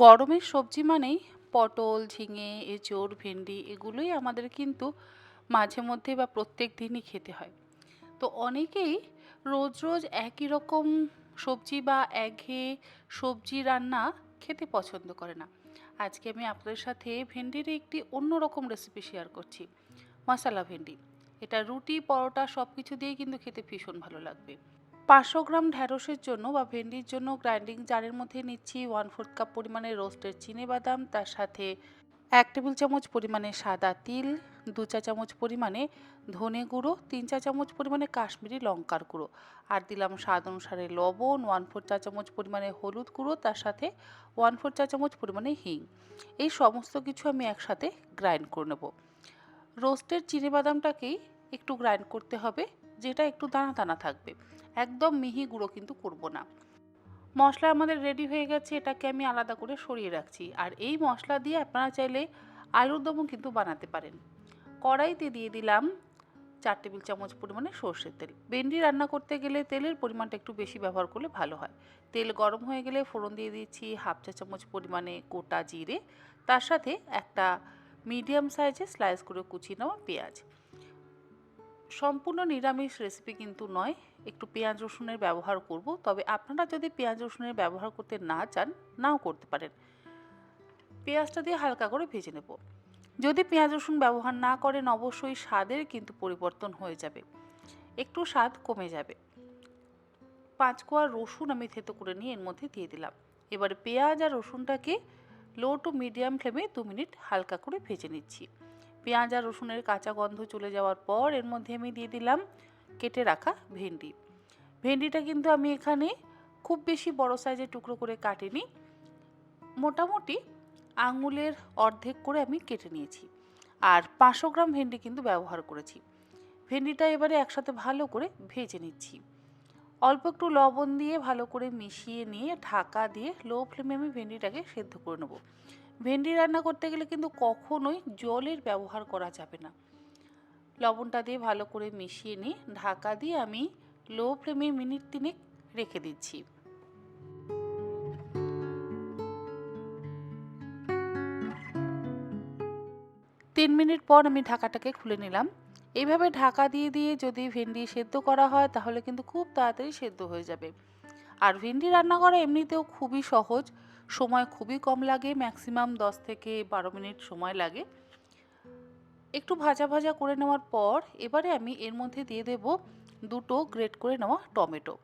গরমের সবজি মানেই পটল, ঝিঙে, এঁচোড়, ভেন্ডি এগুলোই আমাদের কিন্তু মাঝে মধ্যে বা প্রত্যেক দিনই খেতে হয়। তো অনেকেই রোজ রোজ একই রকম সবজি বা একঘেয়ে সবজি রান্না খেতে পছন্দ করে না। আজকে আমি আপনাদের সাথে ভেন্ডির একটি অন্যরকম রেসিপি শেয়ার করছি, মশালা ভেন্ডি। এটা রুটি, পরোটা সব কিছু দিয়েই কিন্তু খেতে ভীষণ ভালো লাগবে। 500 গ্রাম ঢ্যাঁড়সের জন্য বা ভেন্ডির জন্য গ্রাইন্ডিং জারের মধ্যে নিচ্ছি 1/4 কাপ পরিমাণে রোস্টেড চিনেবাদাম, তার সাথে 1 টেবিল চামচ পরিমাণে সাদা তিল, 2 চা চামচ পরিমাণে ধনে গুঁড়ো, 3 চা চামচ পরিমাণে কাশ্মীরি লঙ্কার গুঁড়ো, আর দিলাম স্বাদ অনুসারে লবণ, 1/4 চা চামচ পরিমাণে হলুদ গুঁড়ো, তার সাথে 1/4 চা চামচ পরিমাণে হিং। এই সমস্ত কিছু আমি একসাথে গ্রাইন্ড করে নেব। রোস্টেড চিনেবাদামটাকেই একটু গ্রাইন্ড করতে হবে, যেটা একটু দানা দানা থাকবে, একদম মিহি গুঁড়ো কিন্তু করব না। মশলা আমাদের রেডি হয়ে গেছে, এটাকে আমি আলাদা করে সরিয়ে রাখছি। আর এই মশলা দিয়ে আপনারা চাইলে আলুর দমও কিন্তু বানাতে পারেন। কড়াইতে দিয়ে দিলাম 4 টেবিল চামচ পরিমাণে সর্ষের তেল। ভেন্ডি রান্না করতে গেলে তেলের পরিমাণটা একটু বেশি ব্যবহার করলে ভালো হয়। তেল গরম হয়ে গেলে ফোড়ন দিয়ে দিচ্ছি 1/2 চা চামচ পরিমাণে গোটা জিরে, তার সাথে একটা মিডিয়াম সাইজে স্লাইস করে কুচিয়ে নেওয়া পেঁয়াজ। সম্পূর্ণ নিরামিষ রেসিপি কিন্তু নয়, একটু পেঁয়াজ রসুনের ব্যবহার করব, তবে আপনারা যদি পেঁয়াজ রসুনের ব্যবহার করতে না চান, নাও করতে পারেন। পেঁয়াজটা দিয়ে হালকা করে ভেজে নেব। যদি পেঁয়াজ রসুন ব্যবহার না করেন, অবশ্যই স্বাদের কিন্তু পরিবর্তন হয়ে যাবে, একটু স্বাদ কমে যাবে। 5 কোয়া রসুন আমি থেতো করে নিয়ে এর মধ্যে দিয়ে দিলাম। এবারে পেঁয়াজ আর রসুনটাকে লো টু মিডিয়াম ফ্লেমে 2 মিনিট হালকা করে ভেজে নিচ্ছি। পেঁয়াজ আর রসুনের কাঁচা গন্ধ চলে যাওয়ার পর এর মধ্যে আমি দিয়ে দিলাম কেটে রাখা ভেন্ডি। ভেন্ডিটা কিন্তু আমি এখানে খুব বেশি বড় সাইজের টুকরো করে কাটিনি, মোটামুটি আঙুলের অর্ধেক করে আমি কেটে নিয়েছি। আর 500 গ্রাম ভেন্ডি কিন্তু ব্যবহার করেছি। ভেন্ডিটা এবারে একসাথে ভালো করে ভেজে নিচ্ছি। অল্প একটু লবণ দিয়ে ভালো করে মিশিয়ে নিয়ে ঢাকা দিয়ে লো ফ্লেমে আমি ভেন্ডিটাকে সেদ্ধ করে নেব। ভেন্ডি রান্না করতে গেলে কিন্তু কখনোই জলের ব্যবহার করা যাবে না। লবণটা দিয়ে ভালো করে মিশিয়ে নিয়ে ঢাকা দিয়ে আমি লো ফ্লেমে মিনিট 3 রেখে দিচ্ছি। 3 মিনিট পর আমি ঢাকাটাকে খুলে নিলাম। এইভাবে ঢাকা দিয়ে দিয়ে যদি ভেন্ডি সেদ্ধ করা হয়, তাহলে কিন্তু খুব তাড়াতাড়ি সেদ্ধ হয়ে যাবে। আর ভেন্ডি রান্না করা এমনিতেও খুবই সহজ, সময় খুবই কম লাগে, ম্যাক্সিমাম 10 থেকে 12 মিনিট সময় লাগে। একটু ভাজা ভাজা করে নেওয়ার পর এবারে আমি এর মধ্যে দিয়ে দেব দুটো গ্রেট করে নেওয়া টমেটো।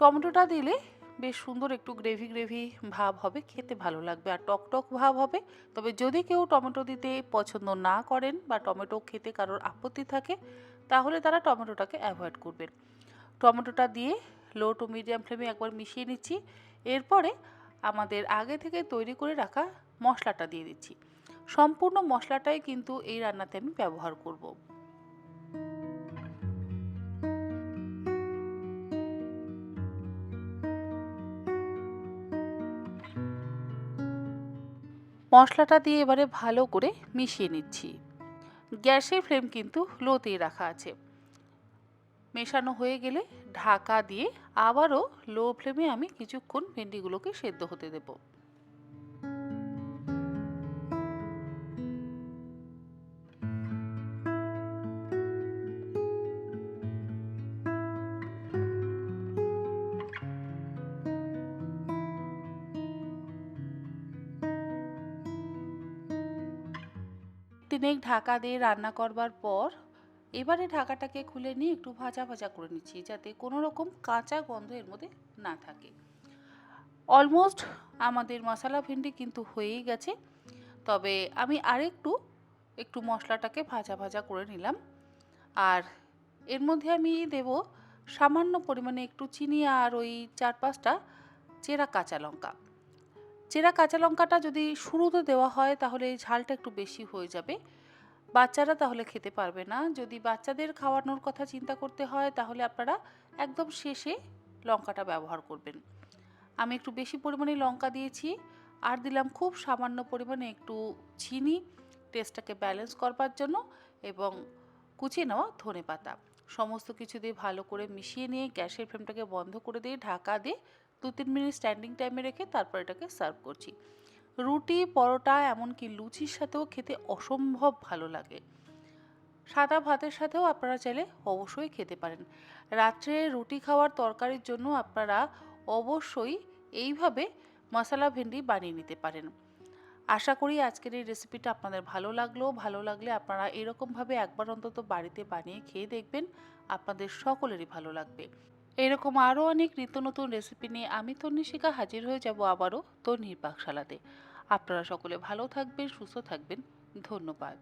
টমেটোটা দিলে বেশ সুন্দর একটু গ্রেভি গ্রেভি ভাব হবে, খেতে ভালো লাগবে আর টক টক ভাব হবে। তবে যদি কেউ টমেটো দিতে পছন্দ না করেন বা টমেটো খেতে কারোর আপত্তি থাকে, তাহলে তারা টমেটোটাকে অ্যাভয়েড করবেন। টমেটোটা দিয়ে লো টু মিডিয়াম ফ্লেমে একবার মিশিয়ে নিচ্ছি। এরপরে আমাদের আগে থেকে তৈরি করে রাখা মশলাটা দিয়ে দিচ্ছি। সম্পূর্ণ মশলাটাই কিন্তু এই রান্নাতে আমি ব্যবহার করব। মশলাটা দিয়ে এবারে ভালো করে মিশিয়ে নিচ্ছি। গ্যাসের ফ্লেম কিন্তু লোতেই রাখা আছে। মেশানো হয়ে গেলে ঢাকা দিয়ে আবারও লো ফ্লেমে আমি কিছুক্ষণ ভেন্ডিগুলোকে সেদ্ধ হতে দেব। তিনেক ঢাকা দিয়ে রান্না করবার পর এবারে ঢাকাটাকে খুলে নিয়ে একটু ভাজা ভাজা করে নিচ্ছি, যাতে কোনো রকম কাঁচা গন্ধ এর মধ্যে না থাকে। অলমোস্ট আমাদের মশলা ভেন্ডি কিন্তু হয়েই গেছে, তবে আমি আরেকটু একটু মশলাটাকে ভাজা ভাজা করে নিলাম। আর এর মধ্যে আমি দেব সামান্য পরিমাণে একটু চিনি আর ওই 4-5টা চেরা কাঁচা লঙ্কা। চেরা কাঁচা লঙ্কাটা যদি শুরুতে দেওয়া হয়, তাহলে ঝালটা একটু বেশি হয়ে যাবে, বাচ্চারা তাহলে খেতে পারবে না। যদি বাচ্চাদের খাওয়ানোর কথা চিন্তা করতে হয়, তাহলে আপনারা একদম শেষে লঙ্কাটা ব্যবহার করবেন। আমি একটু বেশি পরিমাণে লঙ্কা দিয়েছি, আর দিলাম খুব সামান্য পরিমাণে একটু চিনি টেস্টটাকে ব্যালেন্স করবার জন্য, এবং কুচিয়ে নেওয়া ধনেপাতা। সমস্ত কিছু দিয়ে ভালো করে মিশিয়ে নিয়ে গ্যাসের ফ্লেমটাকে বন্ধ করে দিয়ে ঢাকা দিয়ে 2-3 মিনিট স্ট্যান্ডিং টাইমে রেখে তারপর এটাকে সার্ভ করছি। রুটি, পরোটা এমনকি লুচির সাথেও খেতে অসম্ভব ভালো লাগে। সাদা ভাতের সাথেও আপনারা চাইলে অবশ্যই খেতে পারেন। রাত্রে রুটি খাওয়ার তরকারির জন্য আপনারা অবশ্যই এইভাবে মশলা ভেন্ডি বানিয়ে নিতে পারেন। আশা করি আজকের এই রেসিপিটা আপনাদের ভালো লাগলো। ভালো লাগলে আপনারা এরকমভাবে একবার অন্তত বাড়িতে বানিয়ে খেয়ে দেখবেন। আপনাদের সকলেরই ভালো লাগবে। এরকম আরও অনেক নিত্য নতুন রেসিপি নিয়ে আমি তন্নিশিকা হাজির হয়ে যাব আবারও তন্নির পাকশালাতে। আপনারা সকলে ভালো থাকবেন, সুস্থ থাকবেন। ধন্যবাদ।